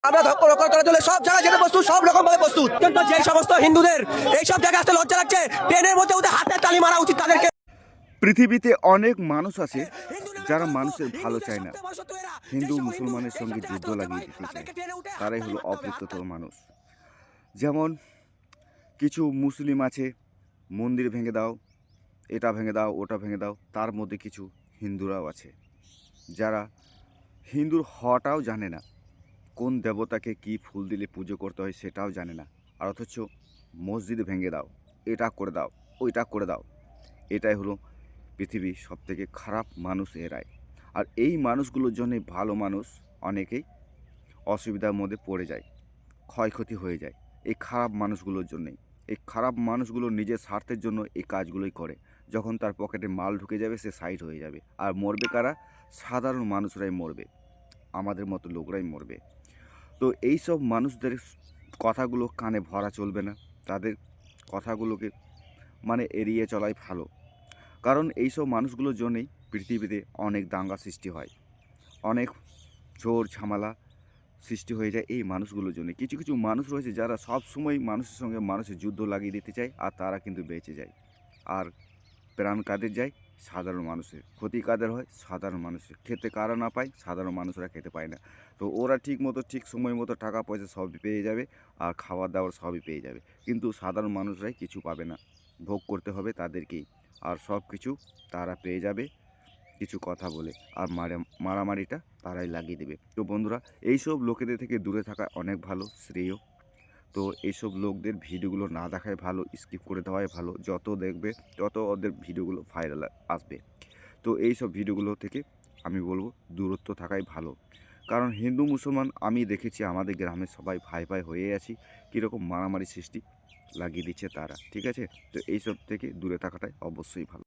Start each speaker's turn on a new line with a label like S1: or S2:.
S1: আমরা রক্ষা করার জন্য সব জায়গায় যেতে প্রস্তুত, সব রকম ভাবে প্রস্তুত। কিন্তু যে সমস্ত হিন্দুদের এইসব জায়গায় আসতে লজ্জা লাগছে, ট্রেনের মধ্যে ওদের হাতে তালি মারা উচিত তাদেরকে।
S2: পৃথিবীতে অনেক মানুষ আছে যারা মানুষের ভালো চায় না, হিন্দু মুসলমানের সঙ্গে যুদ্ধ লাগিয়ে দিতে চায়। তারাই হলো অবৃত্ততর মানুষ। যেমন কিছু মুসলিম আছে, মন্দির ভেঙে দাও, এটা ভেঙে দাও, ওটা ভেঙে দাও। তার মধ্যে কিছু হিন্দুরাও আছে যারা হিন্দুর হওয়াটাও জানে না, কোন দেবতাকে কি ফুল দিলে পুজো করতে হয় সেটাও জানে না, আর অথচ মসজিদ ভেঙে দাও, এটা করে দাও, ওইটা করে দাও। এটাই হলো পৃথিবীর সবথেকে খারাপ মানুষ এরাই। আর এই মানুষগুলোর জন্যে ভালো মানুষ অনেকেই অসুবিধার মধ্যে পড়ে যায়, ক্ষয়ক্ষতি হয়ে যায় এই খারাপ মানুষগুলোর জন্যেই। এই খারাপ মানুষগুলো নিজের স্বার্থের জন্য এই কাজগুলোই করে। যখন তার পকেটে মাল ঢুকে যাবে সে সাইড হয়ে যাবে। আর মরবে কারা? সাধারণ মানুষরাই মরবে, আমাদের মতো লোকরাই মরবে। তো এই সব মানুষদের কথাগুলো কানে ভরা চলবে না, তাদের কথাগুলোকে এড়িয়ে চলাই ভালো। কারণ এইসব মানুষগুলোর জন্যেই পৃথিবীতে অনেক দাঙ্গা সৃষ্টি হয়, অনেক ঝড় ঝামেলা সৃষ্টি হয়ে যায় এই মানুষগুলোর জন্য। কিছু কিছু মানুষ রয়েছে যারা সব সময় মানুষের সঙ্গে মানুষের যুদ্ধ লাগিয়ে দিতে চায়, আর তারা কিন্তু বেঁচে যায়। আর প্রাণ কাদের যায়? সাধারণ মানুষের। ক্ষতি কাদের হয়? সাধারণ মানুষের। খেতে কারা না পায়? সাধারণ মানুষরা খেতে পায় না। তো ওরা ঠিক সময় মতো টাকা পয়সা সবই পেয়ে যাবে, আর খাবার দাবার সবই পেয়ে যাবে, কিন্তু সাধারণ মানুষরাই কিছু পাবে না, ভোগ করতে হবে তাদেরকেই। আর সব কিছু তারা পেয়ে যাবে কিছু কথা বলে, আর মারামারিটা তারাই লাগিয়ে দেবে। তো বন্ধুরা, এইসব লোকেদের থেকে দূরে থাকা অনেক ভালো, শ্রেয়। তো এইসব লোকদের ভিডিওগুলো না দেখাই ভালো, স্কিপ করে দেওয়াই ভালো। যত দেখবে তত ওদের ভিডিওগুলো ভাইরাল আসবে। তো এই সব ভিডিওগুলো থেকে আমি বলবো দূরত্ব থাকাই ভালো। কারণ হিন্দু মুসলমান আমি দেখেছি আমাদের গ্রামে সবাই ভাই ভাই হয়ে আছি, কীরকম মারামারি সৃষ্টি লাগিয়ে দিচ্ছে তারা, ঠিক আছে? তো এইসব থেকে দূরে থাকাটাই অবশ্যই ভালো।